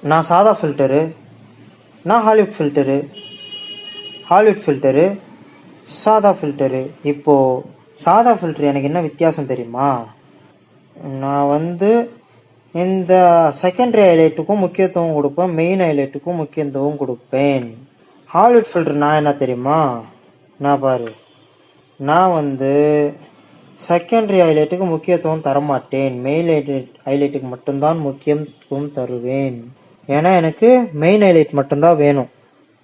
நான் சாதா ஃபில்டரு, நான் ஹாலிவுட் ஃபில்டரு, சாதா ஃபில்டரு. இப்போது சாதா ஃபில்டர் எனக்கு என்ன வித்தியாசம் தெரியுமா? நான் வந்து இந்த செகண்டரி ஹைலைட்டுக்கும் முக்கியத்துவம் கொடுப்பேன், மெயின் ஹைலைட்டுக்கும் முக்கியத்துவம் கொடுப்பேன். ஹாலிவுட் ஃபில்டர் நான் என்ன தெரியுமா? நான் பாரு, நான் செகண்டரி ஹைலைட்டுக்கு முக்கியத்துவம் தரமாட்டேன், மெயின் ஹைலைட்டுக்கு மட்டும்தான் முக்கியத்துவம் தருவேன். ஏன்னா எனக்கு மெயின் ஹைலைட் மட்டும்தான் வேணும்.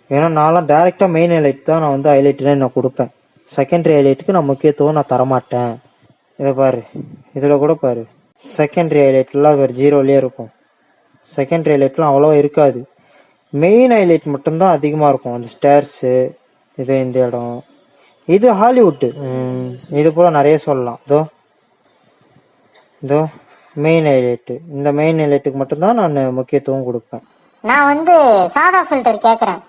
ஏன்னா நான்லாம் டேரெக்டாக மெயின் ஹைலைட் தான் நான் ஹைலைட்டுனே நான் கொடுப்பேன். செகண்டரி ஹைலைட்டுக்கு நான் முக்கியத்துவம் நான் தரமாட்டேன். இதை பாரு, இதில் கூட பாரு, செகண்டரி ஹைலைட்லாம் வேறு ஜீரோலேயே இருக்கும். செகண்டரி ஹைலைட்லாம் அவ்வளோவா இருக்காது. மெயின் ஹைலைட் மட்டும்தான் அதிகமாக இருக்கும். அந்த ஸ்டேர்ஸு, இது இந்த இடம், இது ஹாலிவுட்டு. இது போல் நிறைய சொல்லலாம். இதோ மெயின் ஹைலைட்டு. இந்த மெயின் ஹைலைட்டுக்கு மட்டும்தான் நான் முக்கியத்துவம் கொடுப்பேன். நான் சாதா ஃபில்டர் கேட்குறேன்.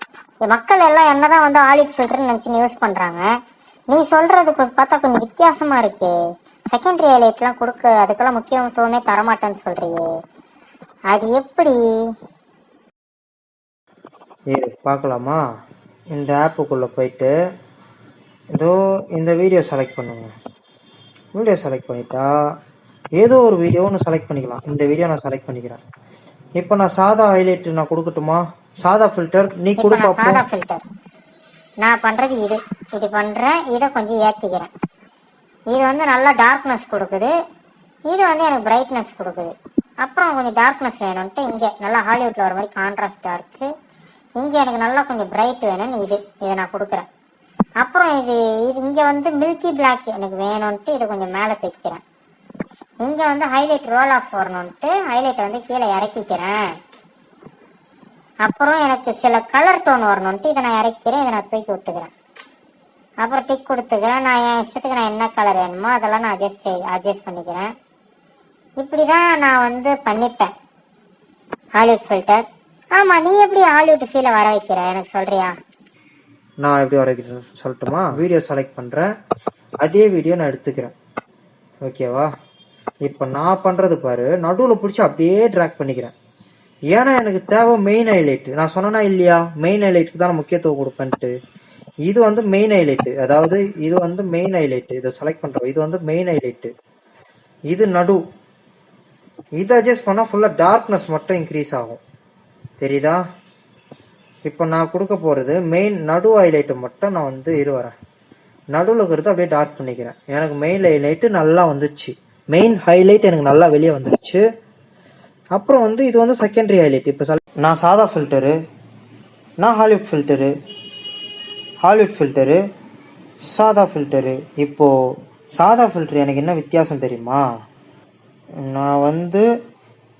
மக்கள் எல்லாம் என்னதான் ஹாலிவுட் ஃபில்டர்னு நினச்சி யூஸ் பண்ணுறாங்க. நீ சொல்றது பார்த்தா கொஞ்சம் வித்தியாசமா இருக்கே. செகண்டரி ஹைலைட்லாம் கொடுக்க அதுக்கெல்லாம் முக்கியத்துவமே தரமாட்டேன்னு சொல்றியே, அது எப்படி? பார்க்கலாமா? இந்த ஆப்புக்குள்ளே போயிட்டு இதோ இந்த வீடியோ செலக்ட் பண்ணுங்க. வீடியோ செலக்ட் பண்ணிட்டா ஏதோ ஒரு வீடியோ ஒன்று செலக்ட் பண்ணிக்கலாம். இந்த வீடியோ நான் செலக்ட் பண்ணிக்கிறேன். இப்போ நான் சாதா ஹைலைட் நான் கொடுக்கட்டுமா? சாதா ஃபில்டர் நீ கொடுப்பா. சாதா ஃபில்டர் நான் பண்றது இது இப்படி பண்றேன். இதை கொஞ்சம் ஏத்திக்கிறேன். இது நல்லா டார்க்னஸ் கொடுக்குது. இது எனக்கு பிரைட்னஸ் கொடுக்குது. அப்புறம் கொஞ்சம் டார்க்னஸ் வேணும்ட்டு இங்கே நல்லா ஹாலிவுட்ல வர மாதிரி கான்ட்ராஸ்டா இருக்கு. இங்கே எனக்கு நல்லா கொஞ்சம் பிரைட் வேணும்னு இதை நான் கொடுக்குறேன். அப்புறம் இது இங்கே மில்கி பிளாக் எனக்கு வேணும்ட்டு இதை கொஞ்சம் மேலே தைக்கிறேன். இங்கே ஹைலைட் ரோல் ஆஃப் வரணும்ட்டு ஹைலைட்டை கீழே இறக்கிக்கிறேன். அப்புறம் எனக்கு சில கலர் டோன் வரணும்ட்டு இதை நான் இறக்கிறேன். இதை நான் தூக்கி விட்டுக்கிறேன். அப்புறம் டிக் கொடுத்துக்கிறேன். நான் என் இஷ்டத்துக்கு நான் என்ன கலர் வேணுமோ அதெல்லாம் நான் அட்ஜஸ்ட் பண்ணிக்கிறேன். இப்படிதான் நான் பண்ணிப்பேன் ஹாலிவுட் ஃபில்டர். ஆமா, நீ எப்படி ஹாலிவுட் ஃபீலை வர வைக்கிற எனக்கு சொல்றியா? நான் எப்படி வர வைக்கிறேன் சொல்லட்டுமா? வீடியோ செலக்ட் பண்றேன், அதே வீடியோ நான் எடுத்துக்கிறேன். ஓகேவா? இப்போ நான் பண்றது பாரு, நடுவில் பிடிச்சி அப்படியே ட்ராக் பண்ணிக்கிறேன். ஏன்னா எனக்கு தேவை மெயின் ஹைலைட். நான் சொன்னா இல்லையா, மெயின் ஹைலைட்டுக்கு தான் முக்கியத்துவம் கொடுப்பேன்ட்டு. இது மெயின் ஹைலைட்டு, அதாவது இது மெயின் ஹைலைட்டு. இதை செலக்ட் பண்றோம். இது மெயின் ஹைலைட்டு. இது நடு. இதை அட்ஜஸ்ட் பண்ணா ஃபுல்லா டார்க்னஸ் மட்டும் இன்க்ரீஸ் ஆகும். தெரியுதா? இப்போ நான் கொடுக்க போறது மெயின் நடு ஹைலைட்டு மட்டும். நான் வரேன், நடுவில் இருக்கிறது அப்படியே டார்க் பண்ணிக்கிறேன். எனக்கு மெயின் ஹைலைட்டு நல்லா வந்துச்சு. மெயின் ஹைலைட் எனக்கு நல்லா வெளியே வந்துருச்சு. அப்புறம் இது செகண்டரி ஹைலைட். இப்போ நான் சாதா ஃபில்டரு, நான் ஹாலிவுட் ஃபில்டரு, சாதா ஃபில்டரு. இப்போது சாதா ஃபில்டர் எனக்கு என்ன வித்தியாசம் தெரியுமா? நான்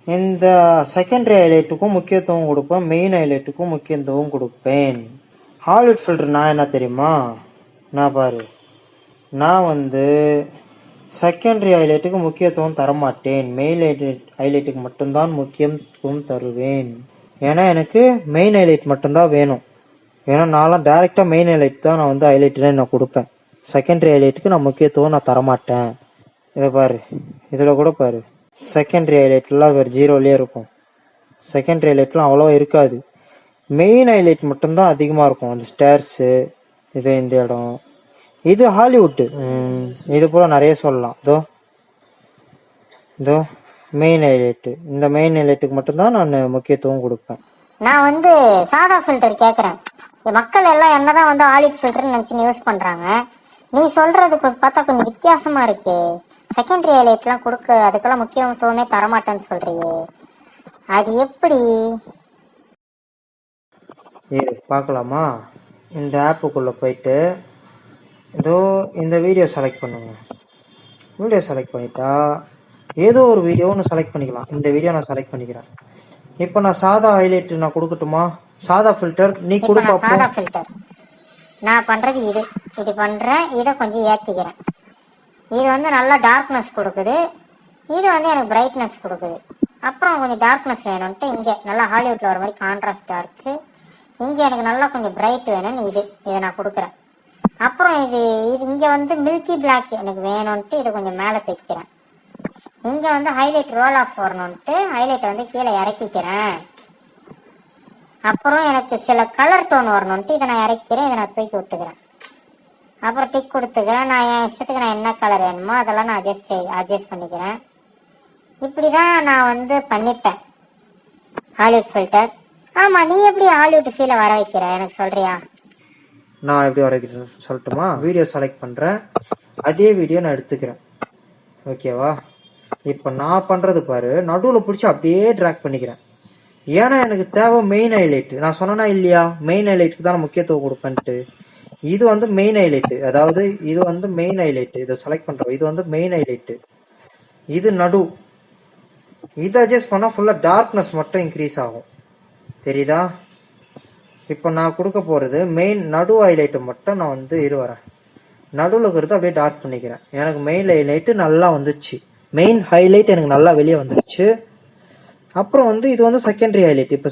இந்த செகண்டரி ஹைலைட்டுக்கும் முக்கியத்துவம் கொடுப்பேன், மெயின் ஹைலைட்டுக்கும் முக்கியத்துவம் கொடுப்பேன். ஹாலிவுட் ஃபில்டர் நான் என்ன தெரியுமா? நான் பாரு, நான் செகண்டரி ஹைலைட்டுக்கு முக்கியத்துவம் தரமாட்டேன், மெயின் ஹைலைட்டுக்கு மட்டும்தான் முக்கியத்துவம் தருவேன். ஏன்னா எனக்கு மெயின் ஹைலைட் மட்டும்தான் வேணும். ஏன்னா நான்லாம் டேரெக்டாக மெயின் ஹைலைட் தான் நான் ஹைலைட்டுனே நான் கொடுப்பேன். செகண்டரி ஹைலைட்டுக்கு நான் முக்கியத்துவம் நான் தரமாட்டேன். இதை பாரு, இதில் கூட பாரு, செகண்டரி ஹைலைட்லாம் வேறு ஜீரோலேயே இருக்கும். செகண்டரி ஹைலைட்லாம் அவ்வளோவா இருக்காது. மெயின் ஹைலைட் மட்டும்தான் அதிகமாக இருக்கும். அந்த ஸ்டேர்ஸு, இது இந்த இடம், இது ஹாலிவுட்டு. இது போல் நிறைய சொல்லலாம். இதோ மெயின் ஹைலைட்டு. இந்த மெயின் ஹைலைட்டுக்கு மட்டும்தான் நான் முக்கியத்துவம் கொடுப்பேன். நான் சாதா ஃபில்டர் கேட்குறேன். மக்கள் எல்லாம் என்னதான் ஹாலிவுட் ஃபில்டர்னு நினச்சி யூஸ் பண்ணுறாங்க. நீ சொல்றது பார்த்தா கொஞ்சம் வித்தியாசமா இருக்கே. செகண்டரி ஹைலைட்லாம் கொடுக்க அதுக்கெல்லாம் முக்கியத்துவமே தரமாட்டேன்னு சொல்றியே, அது எப்படி? பார்க்கலாமா? இந்த ஆப்புக்குள்ளே போயிட்டு இதோ இந்த வீடியோ செலக்ட் பண்ணுங்க. வீடியோ செலக்ட் பண்ணிட்டா ஏதோ ஒரு வீடியோ ஒன்று செலக்ட் பண்ணிக்கலாம். இந்த வீடியோ நான் செலக்ட் பண்ணிக்கிறேன். இப்போ நான் சாதா ஹைலைட் நான் கொடுக்கட்டுமா? சாதா ஃபில்டர் நீ கொடுப்பா. சாதா ஃபில்டர் நான் பண்றது இது இப்படி பண்றேன். இதை கொஞ்சம் ஏத்திக்கிறேன். இது நல்லா டார்க்னஸ் கொடுக்குது. இது எனக்கு பிரைட்னஸ் கொடுக்குது. அப்புறம் கொஞ்சம் டார்க்னஸ் வேணும்ட்டு இங்கே நல்லா ஹாலிவுட்ல வர மாதிரி கான்ட்ராஸ்டா இருக்கு. இங்கே எனக்கு நல்லா கொஞ்சம் பிரைட் வேணும்னு இதை நான் கொடுக்குறேன். அப்புறம் இங்கே மில்கி பிளாக் எனக்கு வேணும்ட்டு இதை கொஞ்சம் மேலே தைக்கிறேன். இங்கே ஹைலைட் ரோல் ஆஃப் வரணும்ட்டு ஹைலைட்டை கீழே இறக்கிக்கிறேன். அப்புறம் எனக்கு சில கலர் டோன் வரணும்ட்டு இதை நான் இறக்கிறேன், இதை நான் தூக்கி விட்டுக்கிறேன். அப்புறம் டிக் கொடுத்துக்கிறேன். நான் என் இஷ்டத்துக்கு நான் என்ன கலர் வேணுமோ அதெல்லாம் நான் அட்ஜஸ்ட் பண்ணிக்கிறேன். இப்படிதான் நான் வந்து பண்ணிப்பேன் ஹாலிவுட் ஃபில்டர். ஆமா, நீ எப்படி ஹாலிவுட் ஃபீலை வர வைக்கிற எனக்கு சொல்றியா? நான் எப்படி வரைக்கிறேன் சொல்லட்டுமா? வீடியோ செலக்ட் பண்ணுறேன், அதே வீடியோ நான் எடுத்துக்கிறேன். ஓகேவா? இப்போ நான் பண்ணுறது பாரு, நடுவில் பிடிச்சி அப்படியே ட்ராக் பண்ணிக்கிறேன். ஏன்னா எனக்கு தேவை மெயின் ஹைலைட். நான் சொன்னேன்னா இல்லையா, மெயின் ஹைலைட்டுக்கு தான் நான் முக்கியத்துவம் கொடுப்பேன்ட்டு. இது வந்து மெயின் ஹைலைட்டு, அதாவது இது வந்து மெயின் ஹைலைட்டு. இதை செலக்ட் பண்ணுறோம், இது வந்து மெயின் ஹைலைட்டு. இது நடு. இதை அட்ஜஸ்ட் பண்ணால் ஃபுல்லாக டார்க்னஸ் மட்டும் இன்க்ரீஸ் ஆகும். தெரியுதா? இப்போ நான் கொடுக்க போகிறது மெயின் நடு ஹைலைட்டு மட்டும். நான் வந்து வரேன், நடுவில் இருக்கிறது அப்படியே டார்க் பண்ணிக்கிறேன். எனக்கு மெயின் ஹைலைட்டு நல்லா வந்துச்சு. மெயின் ஹைலைட் எனக்கு நல்லா வெளியே வந்துருச்சு. அப்புறம் வந்து இது வந்து செகண்டரி ஹைலைட். இப்போ